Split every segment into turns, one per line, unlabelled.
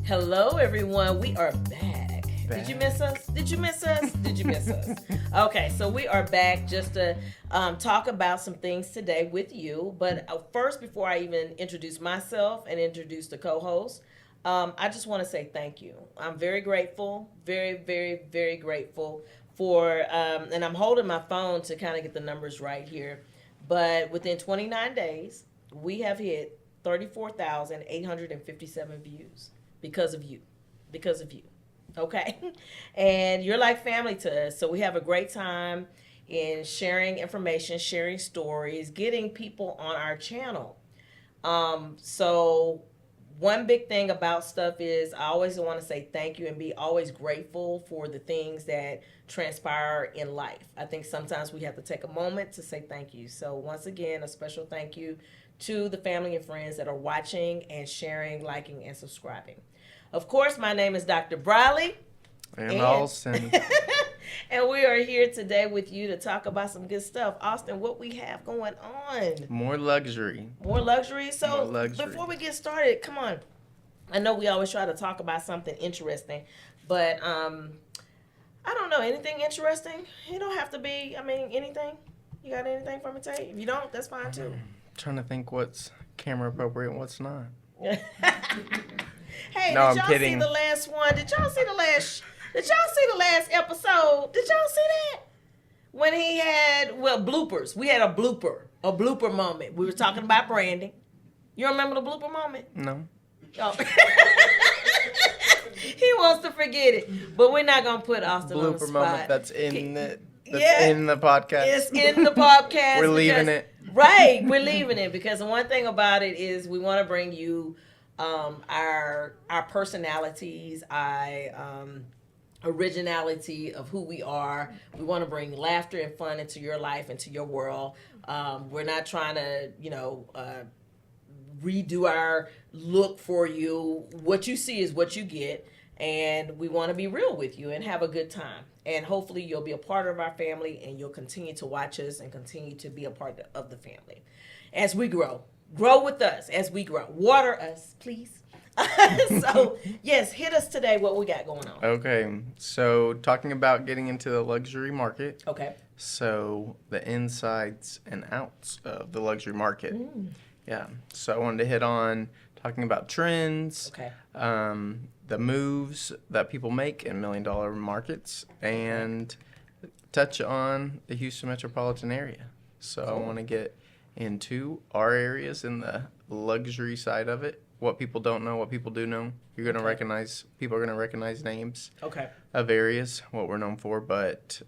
Hello, everyone. We are back. Did you miss us? Did you miss us? Did you miss us? Okay, so we are back just to talk about some things today with you. But first, before I even introduce myself and introduce the co-host, I just want to say thank you. I'm very grateful, very, very, very grateful for, and I'm holding my phone to kind of get the numbers right here. But within 29 days, we have hit 34,857 views because of you. Because of you. Okay? And you're like family to us. So we have a great time in sharing information, sharing stories, getting people on our channel. So one big thing about stuff is I always want to say thank you and be always grateful for the things that transpire in life. I think sometimes we have to take a moment to say thank you. So once again, a special thank you to the family and friends that are watching and sharing, liking, and subscribing. Of course, my name is Dr. Briley.
And Austin.
And we are here today with you to talk about some good stuff. Austin, what we have going on?
More luxury.
More luxury? So
More luxury.
Before we get started, come on. I know we always try to talk about something interesting, but I don't know, anything interesting? It don't have to be, anything. You got anything for me to tell you? If you don't, that's fine too.
Trying to think what's camera appropriate and what's not.
Hey,
No,
did y'all
I'm kidding.
see the last one? Did y'all see the last episode? Did y'all see that? When he had, bloopers. We had a blooper moment. We were talking about branding. You remember the blooper moment?
No.
Oh. He wants to forget it, but we're not gonna put Austin on the
Blooper
spot.
moment that's in the podcast.
It's in the podcast.
We're leaving it.
Right, we're leaving it because the one thing about it is we want to bring you our personalities, originality of who we are. We want to bring laughter and fun into your life, into your world. We're not trying to, redo our look for you. What you see is what you get, and we want to be real with you and have a good time. And hopefully you'll be a part of our family and you'll continue to watch us and continue to be a part of the family as we grow. Grow with us as we grow. Water us, please. So, yes, hit us today what we got going on.
Okay, so talking about getting into the luxury market.
Okay.
So the insides and outs of the luxury market. Yeah, so I wanted to hit on talking about trends,
Okay.
The moves that people make in $1 million markets, and touch on the Houston metropolitan area. So I want to get into our areas in the luxury side of it, what people don't know, what people do know. You're going to recognize, people are going to recognize names of areas, what we're known for. But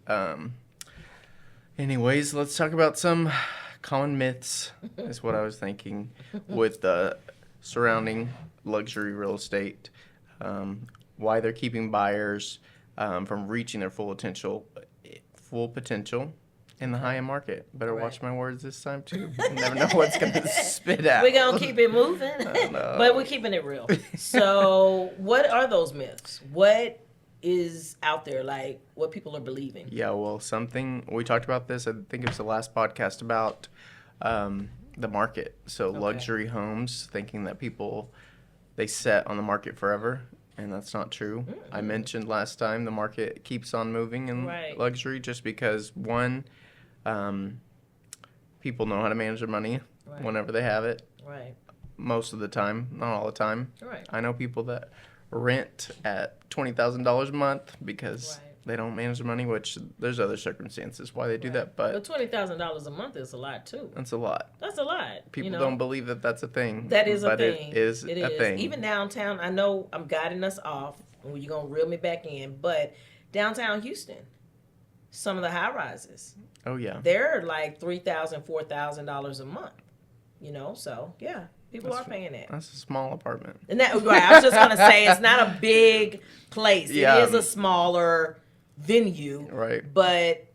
anyways, let's talk about some common myths is what I was thinking with the surrounding luxury real estate, why they're keeping buyers from reaching their full potential in the high-end market. Better watch my words this time, too. You never know what's going to spit out.
We're going to keep it moving, but we're keeping it real. So what are those myths? What is out there, like what people are believing? Yeah,
well, something, we talked about this, I think it was the last podcast about the market. So luxury homes, thinking that people, they set on the market forever. And that's not true. I mentioned last time the market keeps on moving in luxury just because, one, people know how to manage their money whenever they have it.
Right.
Most of the time, not all the time.
Right.
I know people that rent at $20,000 a month because they don't manage their money, which there's other circumstances why they do that. But
$20,000 a month is a lot, too.
That's a lot.
That's a lot.
People don't believe that that's a thing.
That is a thing.
It is a thing.
Even downtown, I know I'm guiding us off, and you're going to reel me back in, but downtown Houston, some of the high rises.
Oh, yeah.
They're like $3,000, $4,000 a month. So, yeah. People are paying that.
That's a small apartment.
And I was just going to say, it's not a big place. It is a smaller venue.
Right.
But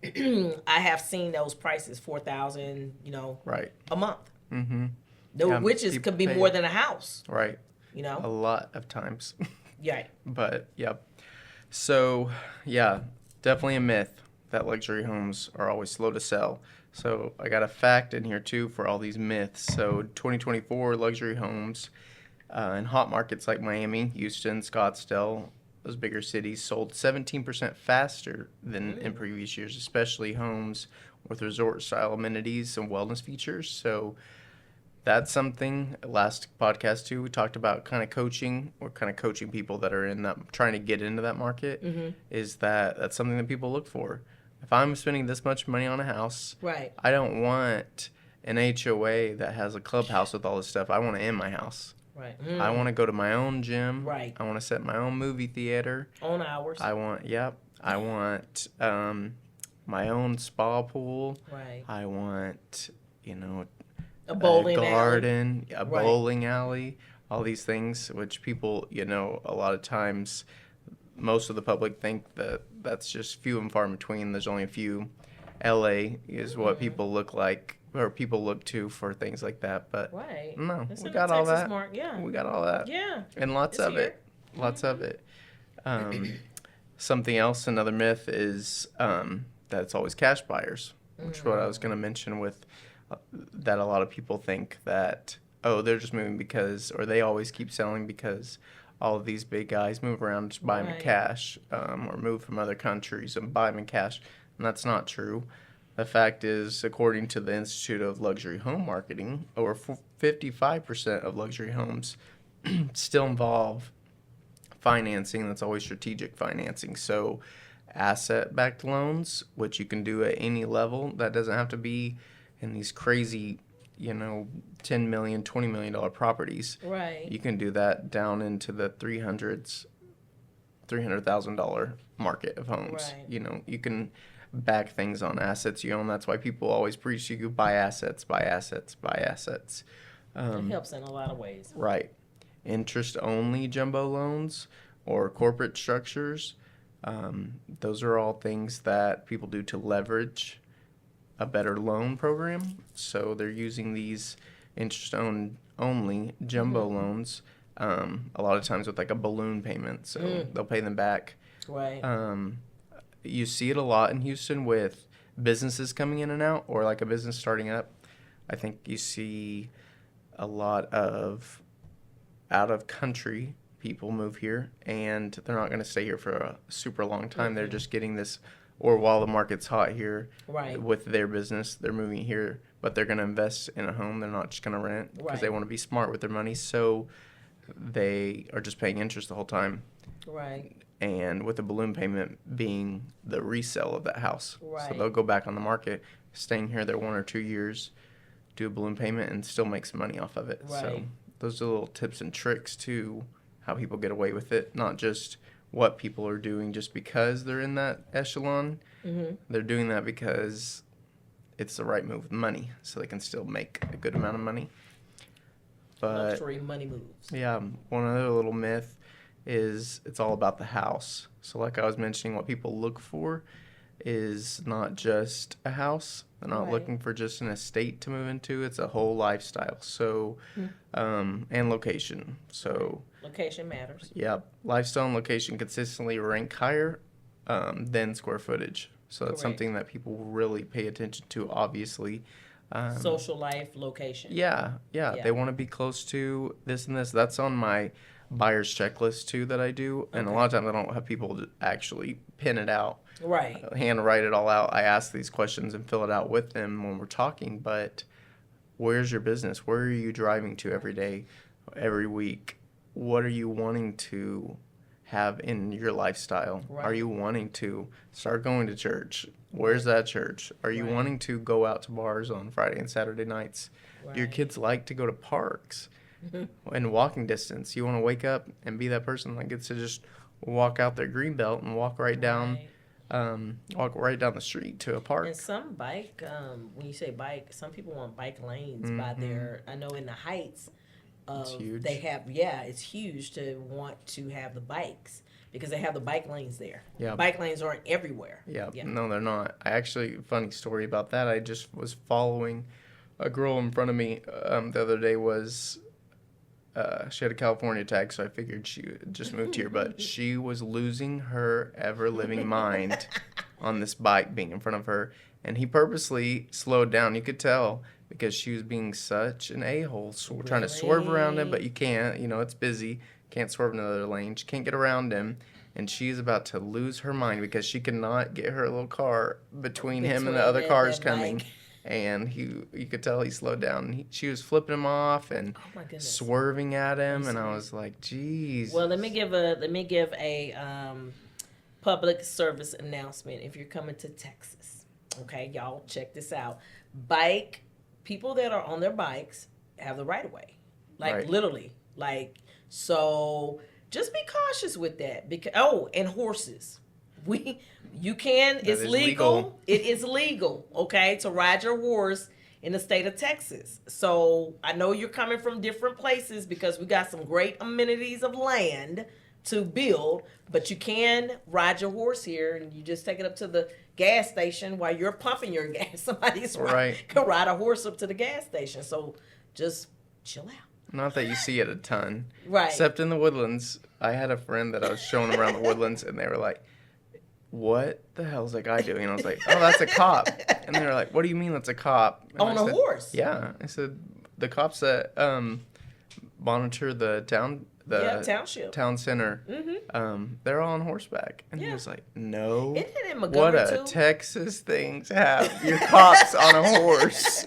I have seen those prices, $4,000, a month. Mm-hmm. Which could be more than a house.
Right. A lot of times.
Yeah.
But, yeah. So, yeah, definitely a myth that luxury homes are always slow to sell. So I got a fact in here, too, for all these myths. So 2024 luxury homes in hot markets like Miami, Houston, Scottsdale, those bigger cities sold 17% faster than in previous years, especially homes with resort-style amenities and wellness features. So that's something. Last podcast too, we talked about kind of coaching or kind of coaching people that are in that, trying to get into that market. Is that's something that people look for. If I'm spending this much money on a house,
Right.
I don't want an HOA that has a clubhouse with all this stuff. I want it in my house.
Right.
I want to go to my own gym.
Right.
I want to set my own movie theater.
On hours.
I want my own spa pool.
Right.
I want,
A bowling
a
alley.
garden, a
Right.
bowling alley, all these things, which people, a lot of times, most of the public think that that's just few and far in between. There's only a few. LA is what people look like, or people look to for things like that. But
Right.
no,
It's
we
in
got
the
all
Texas
that.
mark, yeah.
We got all that.
Yeah.
And lots
It's
of
here.
it. Lots of it. Something else, another myth is that it's always cash buyers, which is what I was going to mention with that a lot of people think that, oh, they're just moving because, or they always keep selling because all of these big guys move around, just buy them in
Right.
cash, or move from other countries and buy them in cash. And that's not true. The fact is, according to the Institute of Luxury Home Marketing, over 55% of luxury homes still involve financing. That's always strategic financing. So asset-backed loans, which you can do at any level. That doesn't have to be in these crazy, $10 million, $20 million properties.
Right.
You can do that down into the $300,000 market of homes.
Right.
You can back things on assets you own. That's why people always preach you buy assets, buy assets, buy assets.
It helps in a lot of ways.
Right. Interest-only jumbo loans or corporate structures. Those are all things that people do to leverage a better loan program. So they're using these interest-only jumbo loans a lot of times with like a balloon payment. So they'll pay them back.
Right.
You see it a lot in Houston with businesses coming in and out, or like a business starting up. I think you see a lot of out-of-country people move here, and they're not going to stay here for a super long time. They're just getting this, or while the market's hot here
Right.
with their business, they're moving here, but they're going to invest in a home. They're not just going to rent because they
Right.
want to be smart with their money. So they are just paying interest the whole time.
Right.
And with the balloon payment being the resale of that house. So
Right.
they'll go back on the market, staying here their 1 or 2 years, do a balloon payment, and still make some money off of it. So
Right.
those are little tips and tricks to how people get away with it, not just what people are doing just because they're in that echelon. They're doing that because it's the right move with money, so they can still make a good amount of money. But
Luxury money moves.
yeah, one other little myth is it's all about the house. So like I was mentioning, what people look for is not just a house. They're not
Right.
looking for just an estate to move into. It's a whole lifestyle. So, and location. So,
Location matters.
yeah, lifestyle and location consistently rank higher than square footage. So that's
Correct.
something that people really pay attention to, obviously.
Social life, location.
Yeah.
Yeah.
They want to be close to this and this. That's on my buyer's checklist too that I do. And a lot of times I don't have people to actually pin it out,
Right.
hand write it all out. I ask these questions and fill it out with them when we're talking. But where's your business? Where are you driving to every day, every week? What are you wanting to have in your lifestyle?
Right.
Are you wanting to start going to church? Where's that church? Are you
Right.
wanting to go out to bars on Friday and Saturday nights? Do your
Right.
kids like to go to parks in walking distance? You want to wake up and be that person that gets to just walk out their green belt and walk right down,
Right.
walk right down the street to a park.
And some bike, when you say bike, some people want bike lanes by their, I know in the Heights,
huge.
they have, it's huge to want to have the bikes because they have the bike lanes there.
Yeah.
Bike lanes aren't everywhere.
Yeah,
Yeah.
no, they're not. I actually, funny story about that. I just was following a girl in front of me the other day. She had a California tag, so I figured she just moved here, but she was losing her ever living mind on this bike being in front of her, and he purposely slowed down. You could tell because she was being such an a-hole, trying to swerve around him, but you can't. You know, it's busy. Can't swerve in another lane. She can't get around him, and she's about to lose her mind because she could not get her little car between him and the other cars coming.
Bike.
And you could tell he slowed down. She was flipping him off and
Oh my goodness.
swerving at him, and I was like, "Geez."
Well, let me give a public service announcement. If you're coming to Texas, okay, y'all check this out. People that are on their bikes have the right of way, like
Right.
literally, like so. Just be cautious with that because and horses. It's
is
legal.
legal.
It is legal, okay, to ride your horse in the state of Texas. So I know you're coming from different places because we got some great amenities of land to build, but you can ride your horse here and you just take it up to the gas station while you're pumping your gas. Somebody's can ride a horse up to the gas station. So just chill out.
Not that you see it a ton.
Right.
Except in the Woodlands. I had a friend that I was showing them around the Woodlands, and they were like, "What the hell's that guy doing?" And I was like, "Oh, that's a cop." And they were like, "What do you mean that's a cop?" And
On
I
a
said,
horse?
Yeah. I said, "The cops that monitor the
township.
town center,
Mm-hmm.
they're all on horseback." And he
Yeah.
was like, "No.
Isn't it in
What
Montgomery
a
too?
Texas thing to have your cops on a horse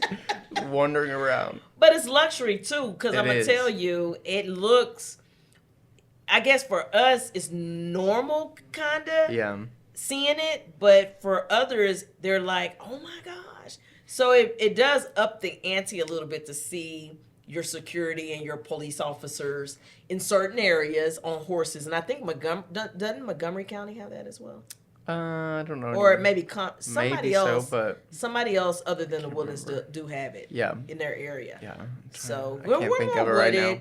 wandering around."
But it's luxury too, because
It
I'm gonna
is.
tell you, it looks. I guess for us, it's normal, kinda
Yeah.
seeing it, but for others, they're like, "Oh my gosh!" So it does up the ante a little bit to see your security and your police officers in certain areas on horses, and I think doesn't Montgomery County have that as well,
I don't know.
or maybe somebody
Maybe
else.
so, but
Somebody else other than the
Can't
Woodlands
remember.
do have it.
Yeah.
In their area.
yeah.
So
I can't think of it
with
right now.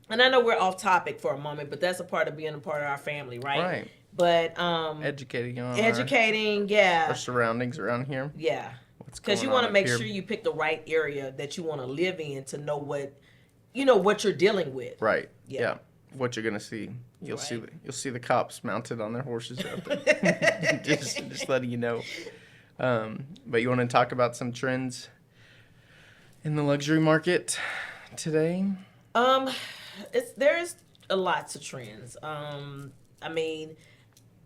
And I know we're off topic for a moment, but that's a part of being a part of our family, right?
Right.
But
Educating on
educating,
our surroundings around here.
yeah.
What's
Because
going
you want
on
to
up
make
here.
sure you pick the right area that you want to live in to know what you're dealing with.
Right.
Yeah.
Yeah. What you're gonna see. You'll see the cops mounted on their horses out there. just letting you know. But you want to talk about some trends in the luxury market today?
There's a lots of trends. I mean,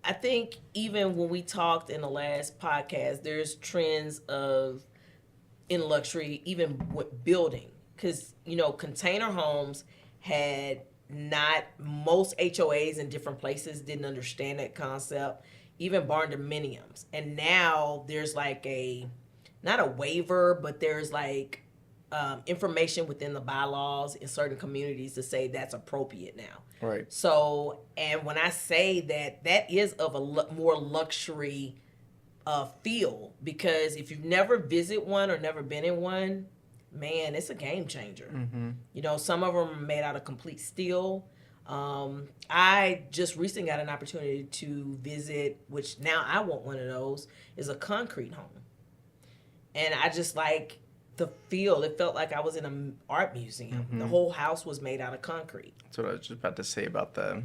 I think even when we talked in the last podcast, there's trends in luxury, even with building, because container homes had not most HOAs in different places didn't understand that concept, even barndominiums, and now there's like not a waiver, but there's like information within the bylaws in certain communities to say that's appropriate now.
Right.
So, and when I say that is of a more luxury feel, because if you've never visited one or never been in one, man, it's a game changer.
Mm-hmm.
Some of them are made out of complete steel. I just recently got an opportunity to visit, which now I want one of those, is a concrete home. And I just like the feel. It felt like I was in an art museum.
Mm-hmm.
The whole house was made out of concrete.
That's what I was just about to say about the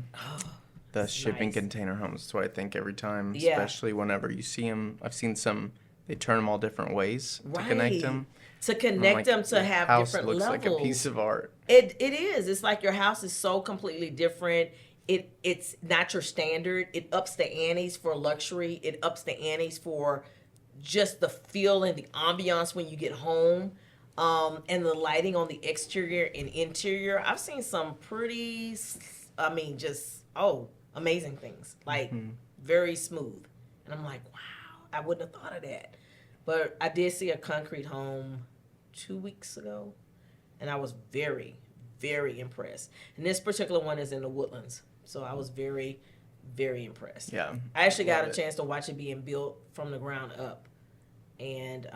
shipping
nice.
container homes. That's what I think every time,
Yeah.
especially whenever you see them. I've seen some. They turn them all different ways to connect them.
To connect them to have
house
different
looks
levels.
like a piece of art.
It is. It's like your house is so completely different. It's not your standard. It ups the antes for luxury. It ups the antes for just the feel and the ambiance when you get home. And the lighting on the exterior and interior. I've seen some pretty, amazing things. Like, very smooth. And I'm like, wow, I wouldn't have thought of that. But I did see a concrete home 2 weeks ago, and I was very, very impressed. And this particular one is in the Woodlands. So I was very, very impressed.
Yeah.
I actually got a
Love it.
chance to watch it being built from the ground up. And,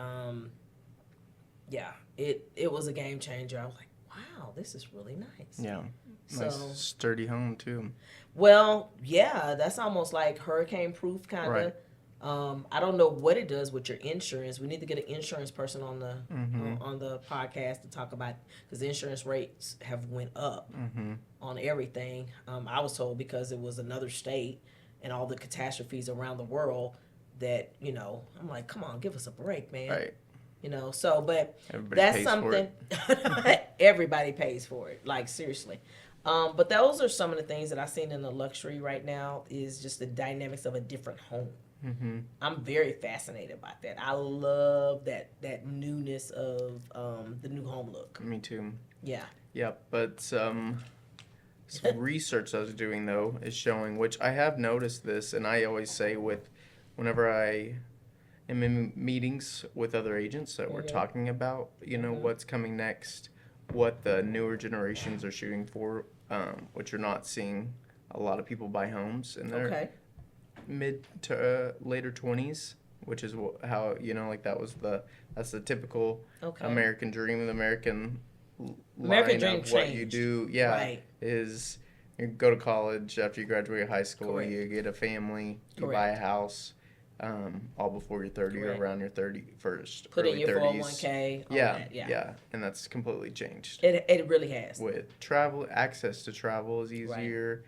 it was a game changer. I was like, wow, this is really nice.
Yeah.
So-
Nice sturdy home too.
Well, yeah, that's almost like hurricane proof kind of.
Right.
I don't know what it does with your insurance. We need to get an insurance person on the
Mm-hmm.
on the podcast to talk about, because the insurance rates have went up
Mm-hmm.
on everything. I was told because it was another state and all the catastrophes around the world, that, you know, I'm like, come on, give us a break, man.
Right.
You know, so, but
Everybody
that's
pays for
something, everybody pays for it, like, seriously. But those are some of the things that I've seen in the luxury right now is just the dynamics of a different home.
Mm-hmm.
I'm very fascinated by that. I love that newness of the new home look.
Me too.
Yeah.
Yep, but some research I was doing though is showing, which I have noticed this, and I always say whenever I am in meetings with other agents that we're talking about, you know, what's coming next, what the newer generations are shooting for, which you're not seeing a lot of people buy homes in their mid to later 20s, which is how, you know, like that's the typical American dream, the American
American dream
of what
changed.
you do, is you go to college after you graduate high school, you get a family, you buy a house, all before you're 30 or around your 31st,
put in
early
your
30s.
401k.
Yeah, and that's completely changed.
It really has.
With travel, access to travel is easier.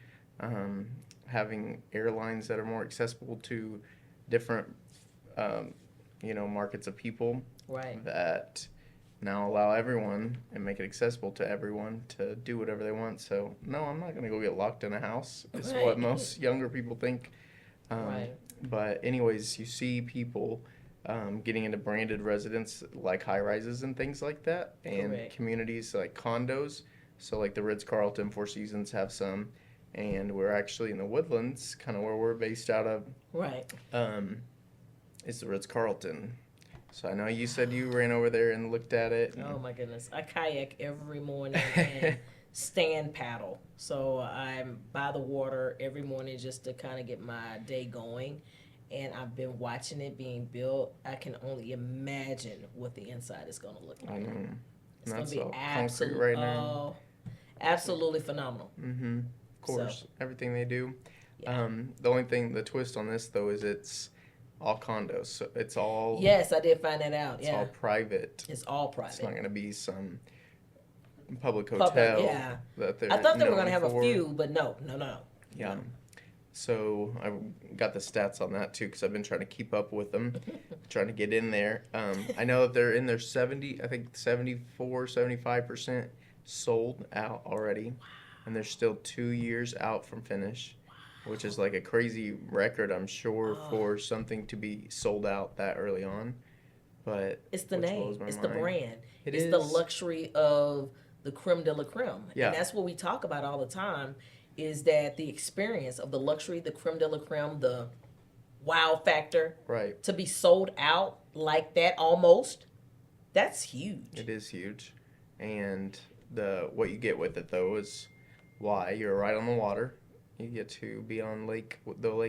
Having airlines that are more accessible to different, you know, markets of people.
Right.
That now allow everyone and make it accessible to everyone to do whatever they want. So, no, I'm not going to go get locked in a house. It's what most younger people think. But anyways, you see people getting into branded residence like high-rises and things like that. And communities like condos. So like the Ritz-Carlton, Four Seasons have some. And we're actually in the Woodlands, kind of where we're based out of.
Right.
It's the Ritz-Carlton. So I know you said you ran over there and looked at it.
Oh my goodness. I kayak every morning and stand paddle. So I'm by the water every morning just to kind of get my day going. And I've been watching it being built. I can only imagine what the inside is going to look like. It's going to be absolutely
right now.
Absolutely phenomenal.
Mm-hmm. Of course, everything they do. Yeah. The only thing, the twist on this though, is it's all condos. So it's all.
Yes, I did find that out.
It's all private.
It's all private.
It's not going to be some public hotel. That they're
I thought they were going to have
for.
a few, but no.
Yeah. So I got the stats on that too because I've been trying to keep up with them, trying to get in there. I know that they're in their 75% sold out already. Wow. And they're still 2 years out from finish, which is like a crazy record, I'm sure, for something to be sold out that early on. But
it's the name, it's the brand,
it's
the luxury of the creme de la creme,
yeah.
And that's what we talk about all the time. Is that the experience of the luxury, the creme de la creme, the wow factor,
right?
To be sold out like that, almost, that's huge.
It is huge, and what you get with it though is. Why? You're right on the water. You get to be on the Lake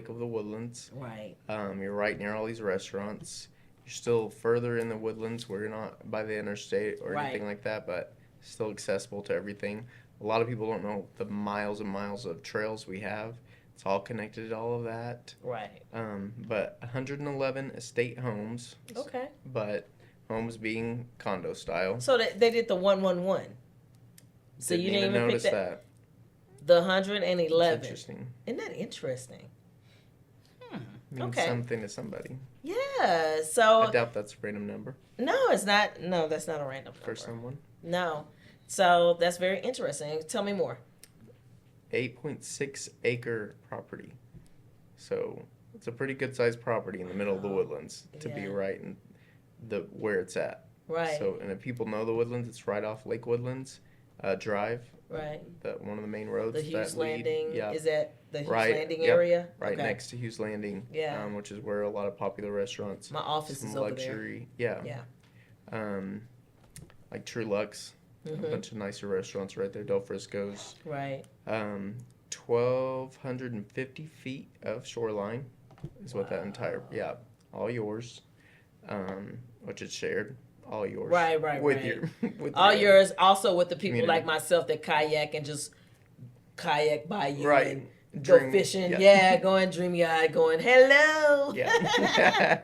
of the Woodlands.
Right.
You're right near all these restaurants. You're still further in the woodlands where you're not by the interstate or anything like that, but still accessible to everything. A lot of people don't know the miles and miles of trails we have. It's all connected to all of that.
Right.
But 111 estate homes.
Okay.
But homes being condo style.
So they did the 111. So you didn't even
notice
pick that. The 111.
That's interesting.
Isn't that interesting?
Means something to somebody.
Yeah. So
I doubt that's a random number.
No, it's not. No, that's not a random number.
For someone.
No. So that's very interesting. Tell me more.
8.6 acre property. So it's a pretty good sized property in the middle of the woodlands to be right in where it's at.
Right.
So and if people know the woodlands, it's right off Lake Woodlands Drive.
Right.
One of the main roads.
The Hughes Landing.
Yeah.
Is that the Hughes Landing area?
Right next to Hughes Landing.
Yeah.
Which is where a lot of popular restaurants.
My office is over
luxury,
there.
Yeah. Like True Luxe. A bunch of nicer restaurants right there. Del Frisco's.
Right.
1,250 feet of shoreline is what that entire, all yours, which is shared. All yours.
Right.
With
all yours, also with the people community. Like myself that kayak and just kayak by you and go fishing. Going dreamy-eyed, going, hello.
Yeah.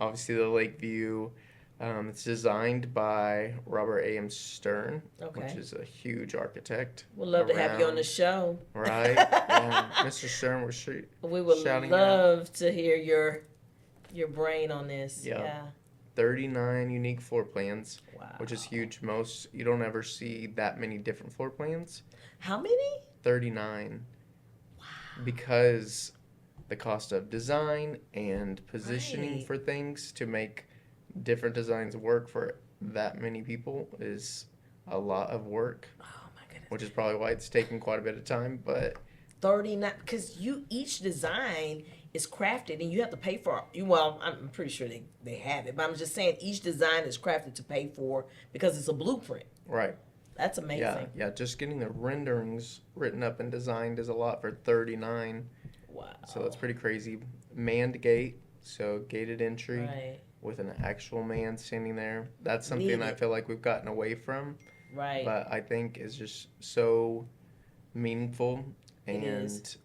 Obviously the lake view. It's designed by Robert A.M. Stern,
Okay.
which is a huge architect.
We'd love to have you on the
around-
show.
Right? Yeah. Mr. Stern was
We would
shouting
love to hear your brain on this.
Yeah.
Yeah.
39 unique floor plans,
Wow.
which is huge. You don't ever see that many different floor plans.
How many?
39. Wow. Because the cost of design and positioning
Right.
for things to make different designs work for that many people is a lot of work,
Oh my goodness.
which is probably why it's taken quite a bit of time. But
39, because each design is crafted and you have to pay for it. Well, I'm pretty sure they have it, but I'm just saying each design is crafted to pay for because it's a blueprint.
right.
That's amazing.
Yeah, just getting the renderings written up and designed is a lot for 39.
Wow.
So that's pretty crazy. Manned gate, so gated entry
Right.
with an actual man standing there. That's something I
Needed.
feel like we've gotten away from,
Right.
but I think is just so meaningful.
It
And
is.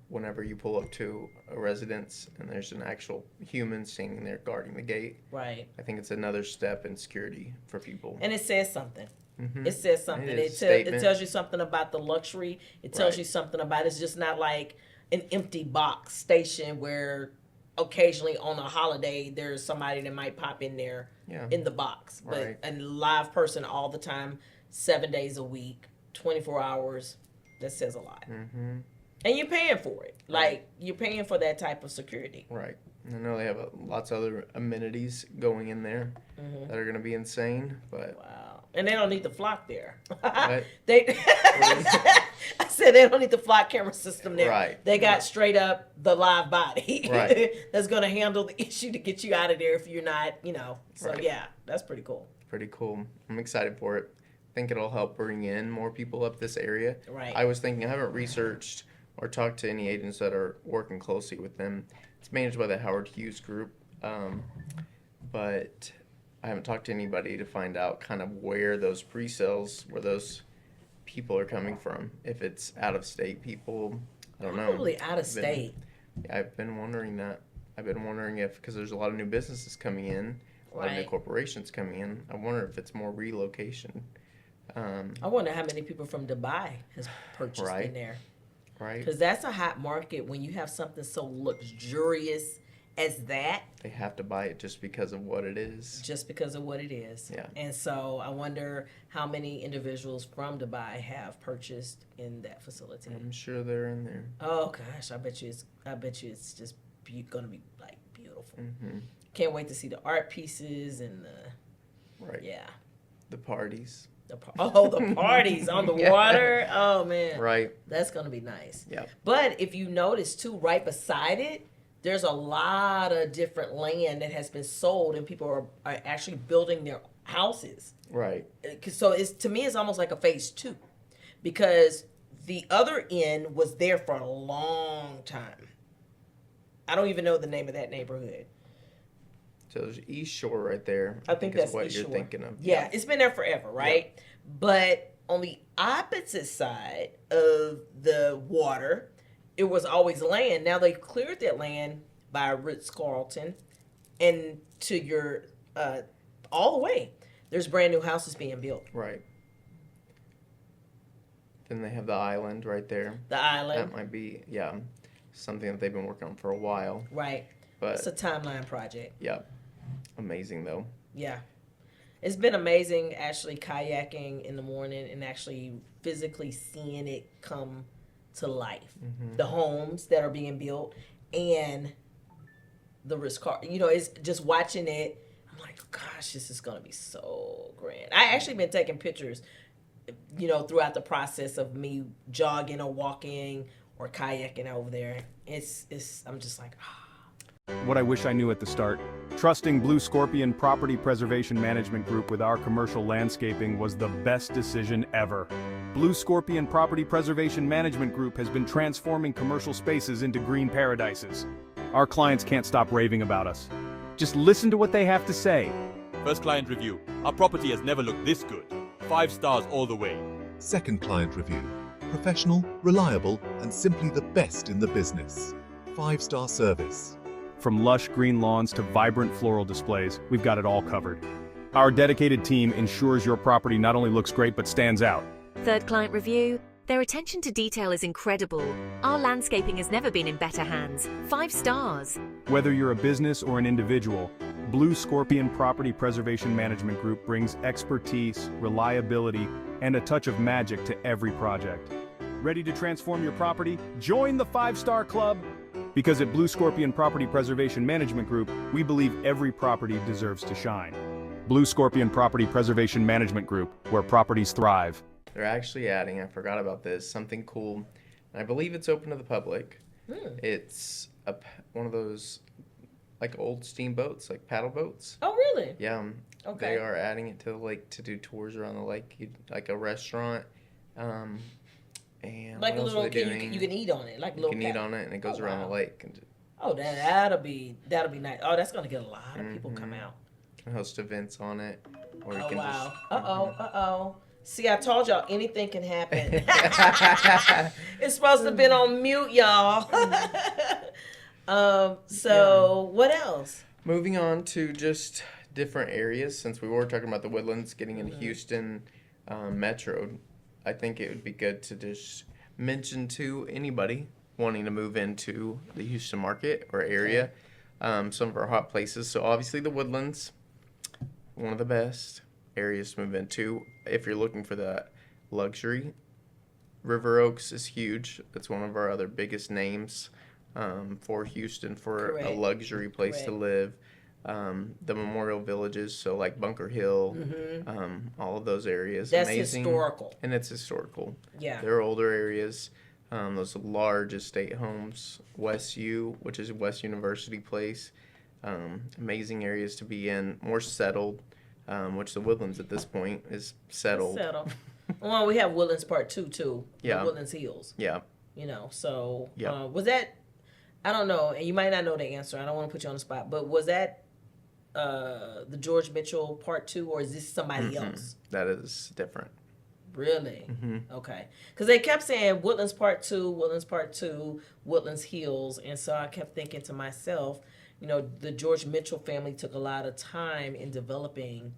whenever you pull up to a residence and there's an actual human standing there guarding the gate,
Right.
I think it's another step in security for people.
And it says something.
Mhm.
It says something.
It
It,
is
it
statement.
tells you something about the luxury. It tells
Right.
you something about it's just not like an empty box station where occasionally on a holiday there's somebody that might pop in there
Yeah.
in the box.
Right.
But a live person all the time, 7 days a week, 24 hours, that says a lot.
Mm-hmm.
And you're paying for it. Like, you're paying for that type of security.
Right. I know they have lots of other amenities going in there that are going to be insane, but
Wow. And they don't need the flock there.
What?
They I said they don't need the flock camera system there.
Right.
They got straight up the live body.
Right.
That's going to handle the issue to get you out of there if you're not, So
Right.
yeah, that's pretty cool.
pretty cool. I'm excited for it. I think it'll help bring in more people up this area.
Right.
I was thinking, I haven't researched or talked to any agents that are working closely with them. It's managed by the Howard Hughes Group, but I haven't talked to anybody to find out kind of where those pre-sales, where those people are coming from. If it's out-of-state people, I don't know.
Probably out of state.
I've been wondering that. I've been wondering if, because there's a lot of new businesses coming in, a lot of new
Right.
corporations coming in. I wonder if it's more relocation.
I wonder how many people from Dubai has purchased
Right.
in there.
Right?
Because that's a hot market when you have something so luxurious as that.
They have to buy it just because of what it is.
Just because of what it is.
Yeah.
And so I wonder how many individuals from Dubai have purchased in that facility.
I'm sure they're in there.
Oh gosh, I bet you it's just gonna be like beautiful.
Hmm.
Can't wait to see the art pieces and the
Right.
yeah.
The parties.
The parties on the
Yeah.
water. Oh man.
Right.
That's gonna be nice.
Yeah.
But if you notice too, right beside it, there's a lot of different land that has been sold, and people are actually building their houses.
Right.
So to me, it's almost like a phase 2, because the other end was there for a long time. I don't even know the name of that neighborhood.
So there's East Shore right there.
I think
is
that's
what
East
you're
Shore.
thinking of.
Yeah, it's been there forever, right? But on the opposite side of the water, it was always land. Now they cleared that land by Ritz-Carlton, and to your all the way, there's brand new houses being built.
Right. Then they have the island right there.
The island,
That might be, something that they've been working on for a while.
right?
But
It's a timeline project.
yeah, amazing though.
Yeah. It's been amazing actually kayaking in the morning and actually physically seeing it come to life. The homes that are being built and the Ritz-Carlton. It's just watching it. I'm like, gosh, this is going to be so grand. I actually been taking pictures, throughout the process of me jogging or walking or kayaking over there. I'm just like,
What I wish I knew at the start. Trusting BlueScorpion Property Preservation Management Group with our commercial landscaping was the best decision ever. BlueScorpion Property Preservation Management Group has been transforming commercial spaces into green paradises. Our clients can't stop raving about us. Just listen to what they have to say.
First client review. Our property has never looked this good. 5 stars all the way.
Second client review. Professional, reliable, and simply the best in the business. 5-star service.
From lush green lawns to vibrant floral displays, we've got it all covered. Our dedicated team ensures your property not only looks great but stands out.
Third client review. Their attention to detail is incredible. Our landscaping has never been in better hands. 5 stars.
Whether you're a business or an individual, BlueScorpion Property Preservation Management Group brings expertise, reliability, and a touch of magic to every project. Ready to transform your property? Join the 5-Star Club! Because at BlueScorpion Property Preservation Management Group, we believe every property deserves to shine. BlueScorpion Property Preservation Management Group, where properties thrive.
They're actually adding, I forgot about this, something cool. And I believe it's open to the public. It's one of those like old steamboats, like paddle boats.
Oh, really?
Yeah.
Okay.
They are adding it to the lake to do tours around the lake, like a restaurant. And
Like
what
a
else
little,
are they doing?
you can eat on it, like a
You
little.
can eat on it, and it goes around the lake. And
Oh, that'll be nice. Oh, that's gonna get a lot of people come out.
can host events on it, or you
Oh
can
wow.
just.
See, I told y'all anything can happen. It's supposed to have been on mute, y'all. What else?
Moving on to just different areas, since we were talking about the Woodlands, getting into Houston Metro, I think it would be good to just mention to anybody wanting to move into the Houston market or area, some of our hot places. So obviously the Woodlands, one of the best areas to move into if you're looking for that luxury. River Oaks is huge. It's one of our other biggest names for Houston for a luxury place to live. The memorial villages, so like Bunker Hill, all of those areas.
That's
amazing.
historical.
And it's historical.
Yeah.
There are older areas, those large estate homes, West U, which is West University Place. Amazing areas to be in, more settled, which the Woodlands at this point is settled.
Well, we have Woodlands Part 2 too.
Yeah.
Woodlands Hills.
Yeah.
You know, so
Yeah.
was that? I don't know, and you might not know the answer. I don't want to put you on the spot, but was that the George Mitchell Part 2, or is this somebody else?
That is different.
Really? Okay. Because they kept saying Woodlands Part 2, Woodlands Part 2, Woodlands Hills, and so I kept thinking to myself, you know, the George Mitchell family took a lot of time in developing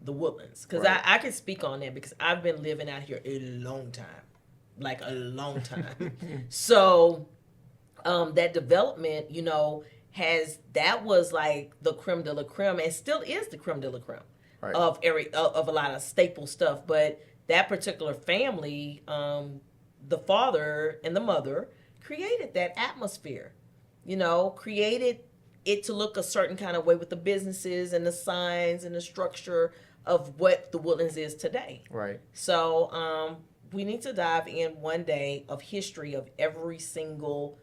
the Woodlands. Because I can speak on that because I've been living out here a long time. Like a long time. So that development, you know, that was like the creme de la creme, and still is the creme de la creme of a lot of staple stuff. But that particular family, the father and the mother created that atmosphere, you know, created it to look a certain kind of way with the businesses and the signs and the structure of what the Woodlands is today.
Right.
So we need to dive in one day of history of every single,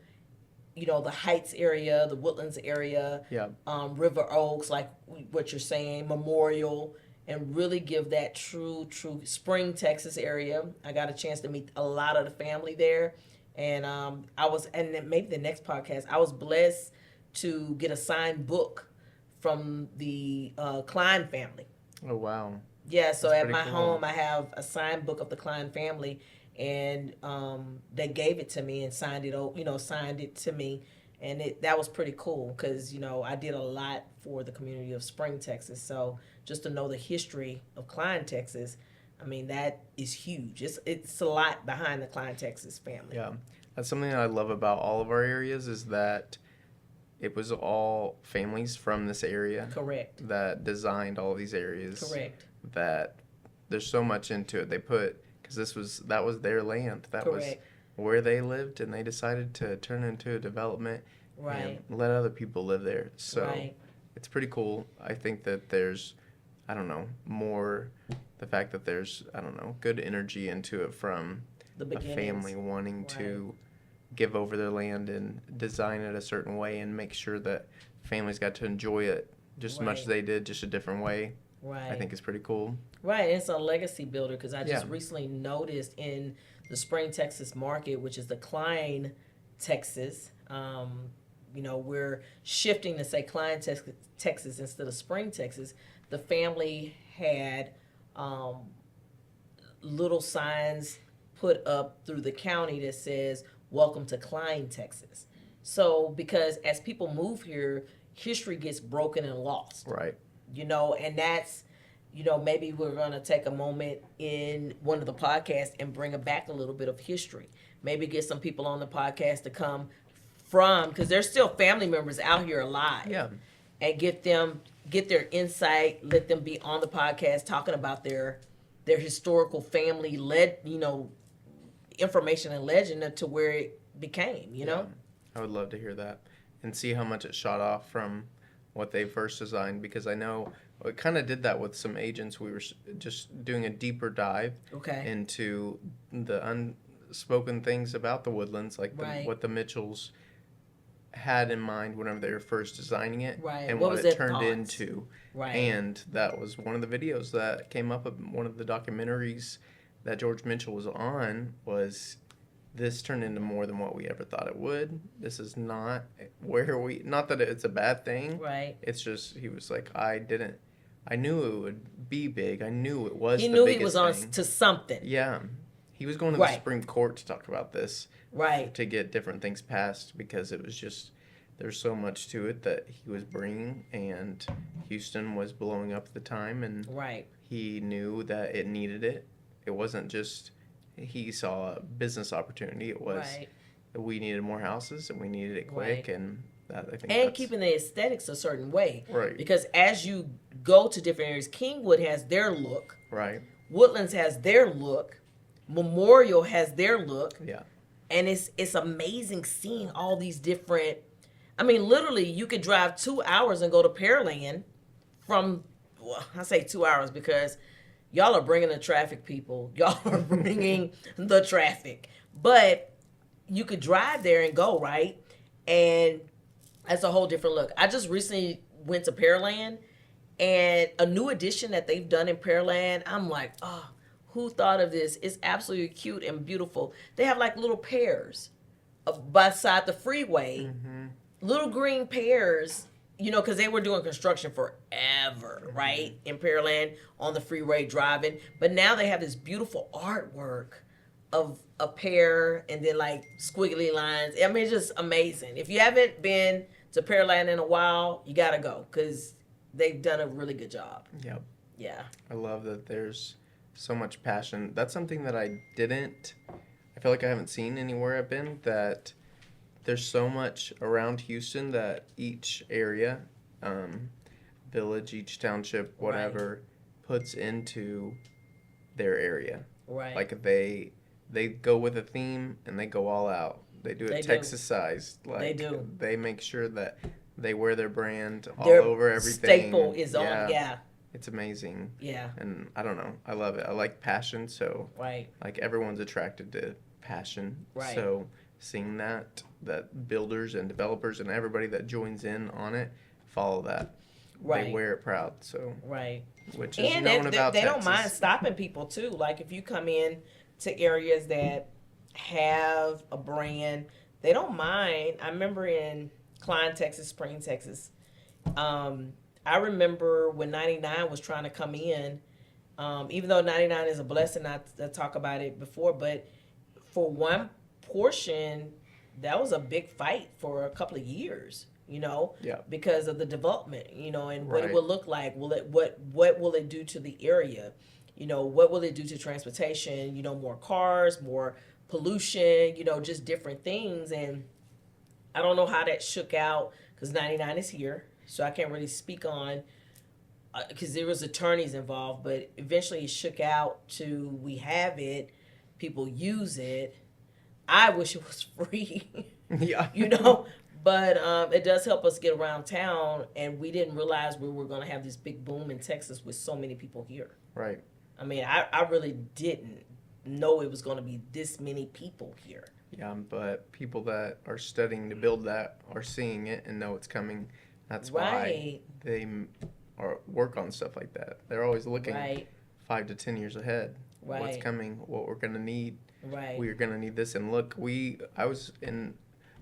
you know, the Heights area, the Woodlands area, River Oaks, like what you're saying, Memorial, and really give that true Spring, Texas area. I got a chance to meet a lot of the family there, and and then maybe the next podcast, I was blessed to get a signed book from the Klein family.
Oh, wow.
Yeah, so
That's
at my
pretty cool.
home, I have a signed book of the Klein family, and they gave it to me and signed it to me, and that was pretty cool because, you know, I did a lot for the community of Spring, Texas. So just to know the history of Klein, Texas, I mean, that is huge. It's a lot behind the Klein, Texas family.
Yeah, that's something that I love about all of our areas is that it was all families from this area.
Correct.
That designed all of these areas.
Correct.
That there's so much into it. They put, because that was their land. That was where they lived, and they decided to turn it into a development and let other people live there. So it's pretty cool. I think that there's, I don't know, more the fact that there's, I don't know, good energy into it from a family wanting to give over their land and design it a certain way and make sure that families got to enjoy it just as much as they did, just a different way. I think it's pretty cool.
Right, it's a legacy builder because I just recently noticed in the Spring, Texas market, which is the Klein, Texas, you know, we're shifting to say Klein, Texas instead of Spring, Texas. The family had little signs put up through the county that says, "Welcome to Klein, Texas." So because as people move here, history gets broken and lost.
Right.
And that's, maybe we're going to take a moment in one of the podcasts and bring back a little bit of history. Maybe get some people on the podcast to come from, because there's still family members out here alive.
Yeah.
And get their insight, let them be on the podcast talking about their historical family information and legend to where it became,
Yeah. I would love to hear that and see how much it shot off from what they first designed, because I know it kind of did that with some agents. We were just doing a deeper dive into the unspoken things about the Woodlands, like what the Mitchells had in mind whenever they were first designing it, and what it turned into. And that was one of the videos that came up of one of the documentaries that George Mitchell was on. Was this turned into more than what we ever thought it would. This is not not that it's a bad thing. It's just, he was like, I knew it would be big. I knew it was the biggest thing. He knew he was on
to something.
Yeah. He was going to the Supreme Court to talk about this. To get different things passed, because it was just, there's so much to it that he was bringing, and Houston was blowing up at the time, and he knew that it needed it. It wasn't just he saw a business opportunity. It was we needed more houses and we needed it quick, and that, I think,
and keeping the aesthetics a certain way.
Right.
Because as you go to different areas, Kingwood has their look.
Right.
Woodlands has their look. Memorial has their look.
Yeah.
And it's amazing seeing all these different. I mean, literally, you could drive 2 hours and go to Pearland from. Well, I say 2 hours because y'all are bringing the traffic, people. Y'all are bringing the traffic. But you could drive there and go, right? And that's a whole different look. I just recently went to Pearland, and a new addition that they've done in Pearland, I'm like, oh, who thought of this? It's absolutely cute and beautiful. They have like little pears beside the freeway, little green pears, because they were doing construction forever, right? In Pearland on the freeway driving. But now they have this beautiful artwork of a pear and then like squiggly lines. I mean, it's just amazing. If you haven't been to Pearland in a while, you got to go, because they've done a really good job.
Yep.
Yeah.
I love that there's so much passion. That's something that I feel like I haven't seen anywhere I've been, that there's so much around Houston that each area, village, each township, whatever, puts into their area.
Right.
Like they go with a theme and they go all out. They do it Texas-sized. Like,
they do.
They make sure that they wear their brand all
Their
over everything.
staple is on, yeah.
It's amazing.
Yeah.
And I don't know. I love it. I like passion, so like everyone's attracted to passion.
Right.
So seeing that builders and developers and everybody that joins in on it follow that.
Right.
They wear it proud. So which is
and
known about
they
Texas.
don't mind stopping people too. Like if you come in to areas that have a brand, they don't mind. I remember in Klein, Texas, Spring, Texas, I remember when 99 was trying to come in, even though 99 is a blessing, I talk about it before, but for one portion, that was a big fight for a couple of years, because of the development, and what it will look like. What will it do to the area? What will it do to transportation? More cars, more pollution, just different things. And I don't know how that shook out, because 99 is here. So I can't really speak on, because there was attorneys involved, but eventually it shook out to, we have it, people use it. I wish it was free, but it does help us get around town, and we didn't realize we were going to have this big boom in Texas with so many people here.
Right.
I mean, I really didn't know it was going to be this many people here.
Yeah, but people that are studying to build that are seeing it and know it's coming. That's why they work on stuff like that. They're always looking 5 to 10 years ahead. What's coming, what we're going to need.
Right.
We're going to need this. And look, I was in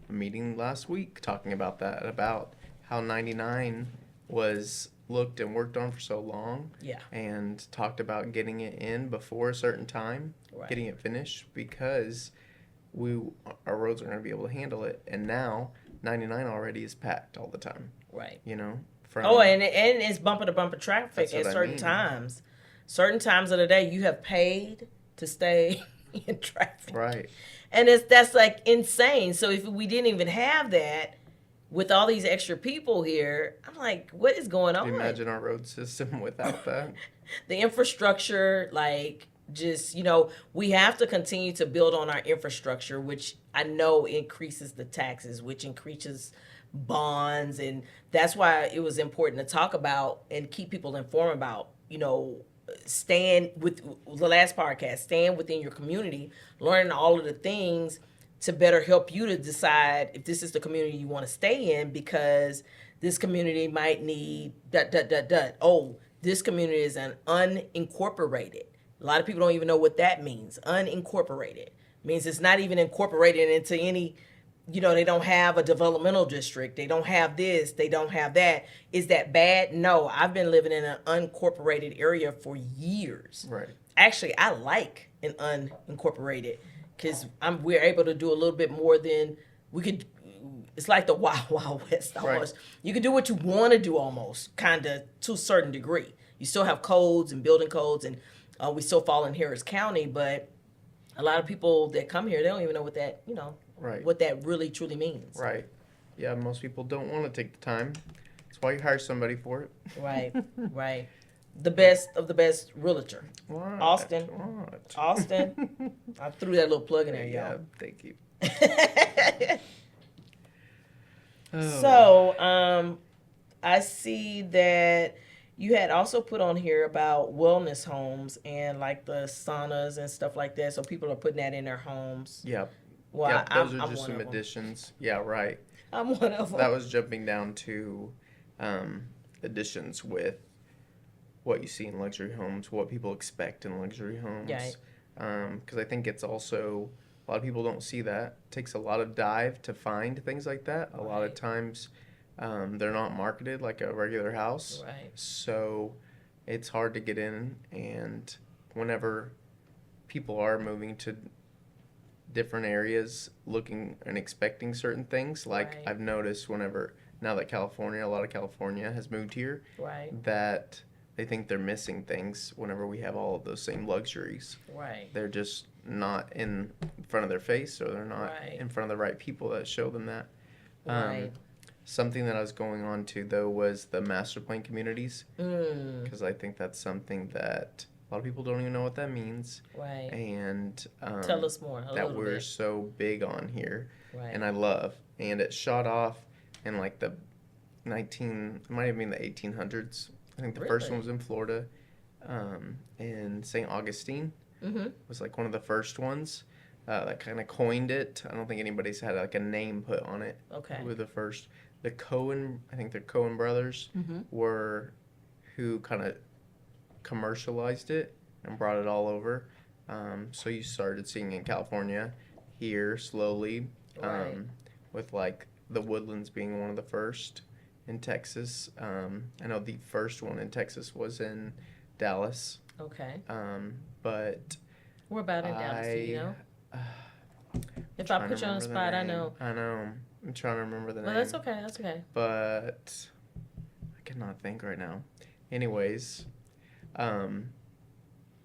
a meeting last week talking about that, about how 99 was looked and worked on for so long.
Yeah. And
talked about getting it in before a certain time, getting it finished, because our roads are going to be able to handle it. And now 99 already is packed all the time.
Right.
You know. From,
And it's bumper to bumper traffic at certain times. Certain times of the day, you have paid to stay in traffic.
Right.
And that's like insane. So if we didn't even have that with all these extra people here, I'm like, what is going on?
Can you imagine our road system without that?
The infrastructure, like, just, we have to continue to build on our infrastructure, which I know increases the taxes, which increases bonds. And that's why it was important to talk about and keep people informed about, stand with the last podcast, stand within your community, learning all of the things to better help you to decide if this is the community you want to stay in, because this community might need ... Oh, this community is an unincorporated. A lot of people don't even know what that means. Unincorporated means it's not even incorporated into any, they don't have a developmental district. They don't have this. They don't have that. Is that bad? No, I've been living in an unincorporated area for years.
Right.
Actually, I like an unincorporated because we're able to do a little bit more than we could. It's like the Wild Wild West almost.
Right.
You can do what you want to do almost, kind of, to a certain degree. You still have codes and building codes, and we still fall in Harris County, but a lot of people that come here, they don't even know what that,
Right.
what that really truly means.
Right. Yeah, most people don't want to take the time. That's why you hire somebody for it.
Right, right. The best of the best realtor.
What?
Austin.
What?
Austin. I threw that little plug in there,
Yeah,
y'all.
thank you.
So, I see that you had also put on here about wellness homes and like the saunas and stuff like that. So people are putting that in their homes.
Yep.
Well,
Yep, those are
I'm
just
one
some
of them.
additions. Yeah, right.
I'm one of them.
That was jumping down to additions with what you see in luxury homes, what people expect in luxury homes.
Right.
Because I think it's also, a lot of people don't see that. It takes a lot of dive to find things like that. A lot of
Right.
times they're not marketed like a regular house.
Right.
So it's hard to get in. And whenever people are moving to different areas looking and expecting certain things, like
Right.
I've noticed now that a lot of California has moved here,
Right.
that they think they're missing things whenever we have all of those same luxuries.
Right.
They're just not in front of their face, or they're not
Right.
in front of the right people that show them that.
Right.
Something that I was going on to, though, was the master plan communities, because I think that's something that a lot of people don't even know what that means.
Right.
And
Tell us more.
that
little
we're
bit.
so big on here,
Right.
and I love. And it shot off in like the it might have been the 1800s. I think the first
Really?
one was in Florida, in St. Augustine.
Mm-hmm.
Was like one of the first ones that kind of coined it. I don't think anybody's had like a name put on it.
Okay.
Who were the first? I think the Cohen brothers
Mm-hmm.
were who kind of commercialized it and brought it all over. So you started seeing in California here slowly,
Right.
with like the Woodlands being one of the first in Texas. I know the first one in Texas was in Dallas,
Okay.
but
We're about in Dallas, do you know? If I
trying
put
to
you on the
remember
spot, I
name.
know.
I know. I'm trying to remember the
Well,
name.
that's okay. That's okay.
But I cannot think right now. Anyways,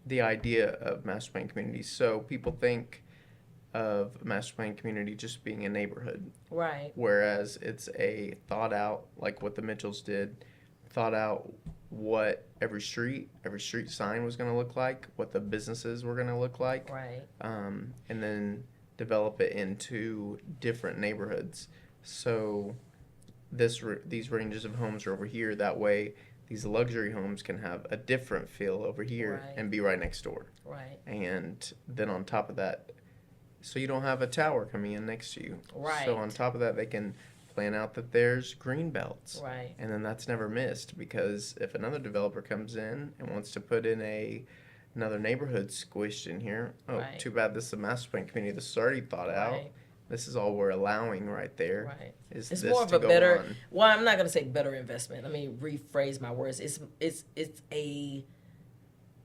the idea of master plan communities. So people think of a master plan community just being a neighborhood,
Right.
whereas it's a thought out, like what the Mitchells did, thought out what every street sign was going to look like, what the businesses were going to look like,
Right.
and then develop it into different neighborhoods. So these ranges of homes are over here. That way, these luxury homes can have a different feel over here
Right.
and be right next door.
Right.
And then on top of that, so you don't have a tower coming in next to you.
Right.
So on top of that, they can plan out that there's green belts.
Right.
And then that's never missed, because if another developer comes in and wants to put in another neighborhood squished in here,
Right.
too bad this is a master plan community. This is already thought out.
Right.
This is all we're allowing right there.
Right.
Is
It's
this
more of
to
a
go
better.
on.
Well, I'm not gonna say better investment. Let me rephrase my words. It's a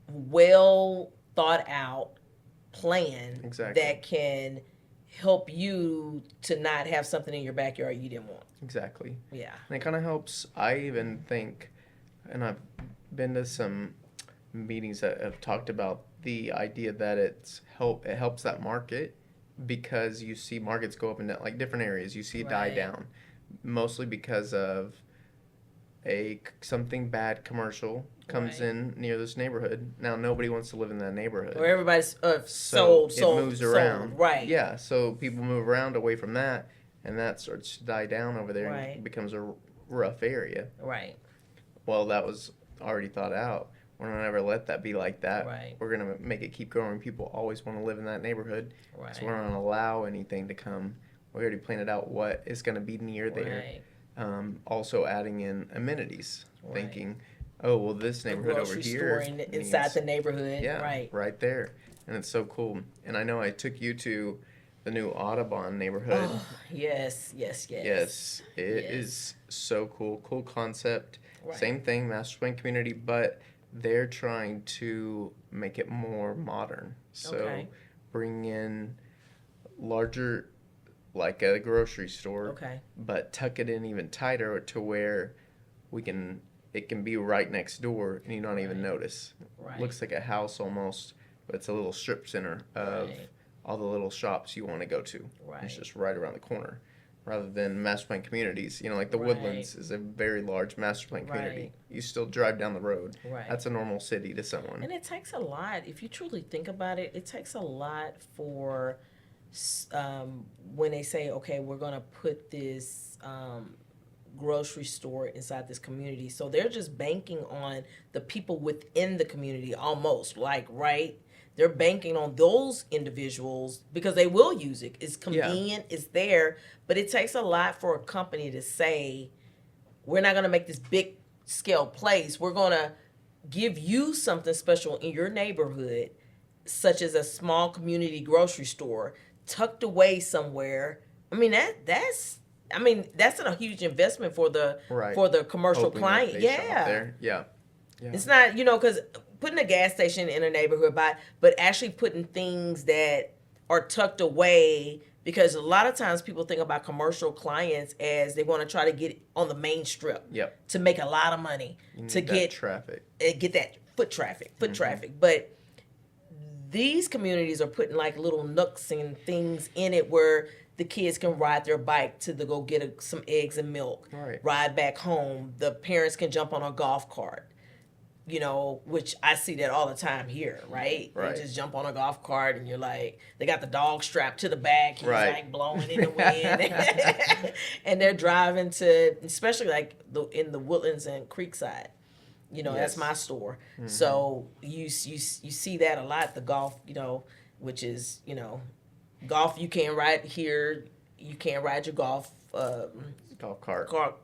well thought out plan
Exactly.
that can help you to not have something in your backyard you didn't want.
Exactly.
Yeah.
And it kind of helps. I even think, and I've been to some meetings that have talked about the idea that it helps that market, because you see markets go up and down, like different areas. You see it die
Right.
down, mostly because of something bad commercial comes
Right.
in near this neighborhood. Now nobody wants to live in that neighborhood.
Or everybody's
So
sold,
it moves
sold,
around.
right?
Yeah, so people move around away from that, and that starts to die down over there, and
Right.
it becomes a rough area.
Right.
Well, that was already thought out. We're not ever let that be like that.
Right.
We're gonna make it keep growing. People always want to live in that neighborhood,
Right.
so we're not gonna allow anything to come. We already planned out what is gonna be near there.
Right.
Also adding in amenities,
Right.
thinking, oh well, this
A
neighborhood over
grocery
here
store inside
needs-
the neighborhood.
yeah,
Right.
there, and it's so cool. And I know I took you to the new Audubon neighborhood.
Oh, yes. Yes. Yes.
Yes, it
Yes.
is so cool. Cool concept.
Right.
Same thing, master plan community, but they're trying to make it more modern. So
Okay.
bring in larger, like a grocery store,
Okay.
but tuck it in even tighter to where it can be right next door and you don't even
Right.
notice.
Right.
Looks like a house almost, but it's a little strip center of
Right.
all the little shops you want to go to.
Right.
It's just right around the corner, rather than master plan communities. You know, like the
Right.
Woodlands is a very large master plan community.
Right.
You still drive down the road.
Right.
That's a normal city to someone.
And it takes a lot. If you truly think about it, it takes a lot for when they say, okay, we're going to put this grocery store inside this community. So they're just banking on the people within the community almost, like, right? They're banking on those individuals because they will use it. It's convenient, it's there, but it takes a lot for a company to say, we're not going to make this big scale place. We're going to give you something special in your neighborhood, such as a small community grocery store tucked away somewhere. I mean, that's a huge investment for the
Right.
for the commercial
Hoping that
client.
they shop
Yeah.
there. Yeah. Yeah.
It's not, because putting a gas station in a neighborhood, but actually putting things that are tucked away, because a lot of times people think about commercial clients as they want to try to get on the main strip
Yep.
to make a lot of money,
You
to
need that
get
traffic.
get that foot traffic.
Mm-hmm.
But these communities are putting like little nooks and things in it where the kids can ride their bike to go get some eggs and milk,
Right.
ride back home. The parents can jump on a golf cart, which I see that all the time here, right?
Right.
They just jump on a golf cart and you're like, they got the dog strapped to the back. He's
Right.
like blowing in the wind. And they're driving to, especially like in the Woodlands and Creekside. That's
Yes.
my store. So you see that a lot, the golf, which is, golf you can't ride here. You can't ride your golf
Golf cart.
car,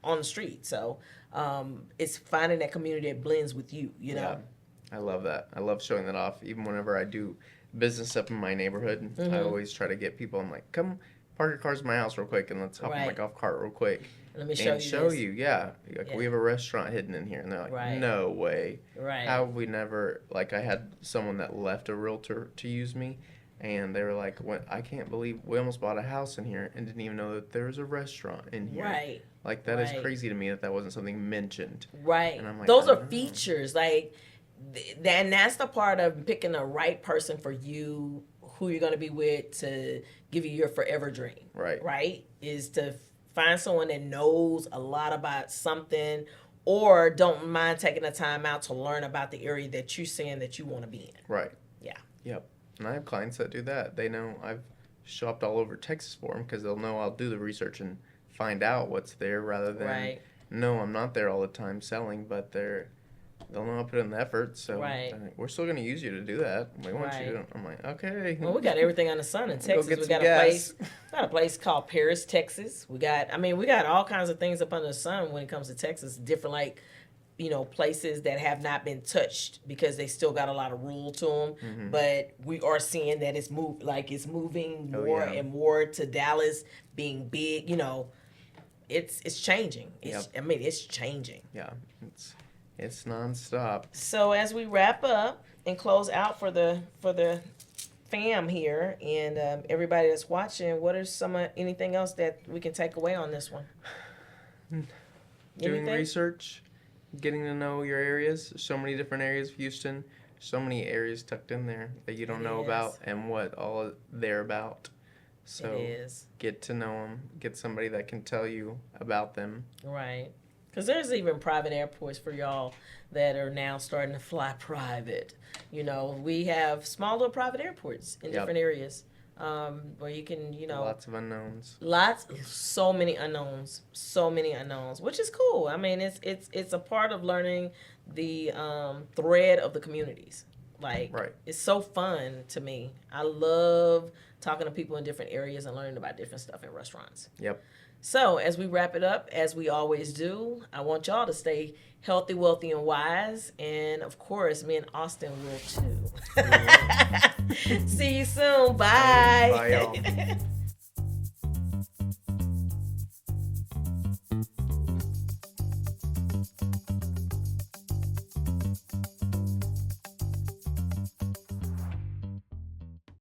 on the street. So it's finding that community that blends with you,
Yeah. I love that. I love showing that off. Even whenever I do business up in my neighborhood, I always try to get people. I'm like, come park your cars in my house real quick and let's hop on my
Right.
golf cart real quick.
Let me
And show
this.
you, yeah. Like,
Yeah.
we have a restaurant hidden in here. And they're like,
Right.
no way.
Right.
How have we never, like, I had someone that left a realtor to use me. And they were like, "What? I can't believe we almost bought a house in here and didn't even know that there was a restaurant in here."
Right.
Like, that is
Right.
crazy to me that wasn't something mentioned.
Right.
And I'm like,
Those
I
are
don't know.
features. Like, and that's the part of picking the right person for you, who you're going to be with to give you your forever dream.
Right.
Right? Is to find someone that knows a lot about something or don't mind taking the time out to learn about the area that you're saying that you want to be in.
Right.
Yeah.
Yep. And I have clients that do that. They know I've shopped all over Texas for them because they'll know I'll do the research and find out what's there rather than,
Right.
no, I'm not there all the time selling, but they'll know I put in the effort. So
Right.
they're like, we're still going to use you to do that. We want you to.
Right.
I'm like, okay.
Well, we got everything under the sun in Texas.
get
We
some
got
gas.
a place called Paris, Texas. We got all kinds of things up under the sun when it comes to Texas. Different, like, places that have not been touched because they still got a lot of rule to them.
Mm-hmm.
But we are seeing that it's moving
Oh,
more
yeah.
and more to Dallas being big. It's changing.
Yep.
It's changing.
Yeah. It's nonstop.
So as we wrap up and close out for the fam here and everybody that's watching, what are anything else that we can take away on this one?
Doing
Anything?
research, getting to know your areas. So many different areas of Houston. So many areas tucked in there that you don't
It
know
is.
about and what all they're about. So
It is.
get to know them. Get somebody that can tell you about them.
Right. Because there's even private airports for y'all that are now starting to fly private. You know, we have small little private airports in
Yep.
different areas where you can,
Lots of unknowns.
so many unknowns, which is cool. I mean, it's a part of learning the thread of the communities. Like,
Right.
it's so fun to me. I love talking to people in different areas and learning about different stuff in restaurants.
Yep.
So, as we wrap it up, as we always do, I want y'all to stay healthy, wealthy, and wise. And, of course, me and Austin will too. See you soon. Bye.
Bye, y'all.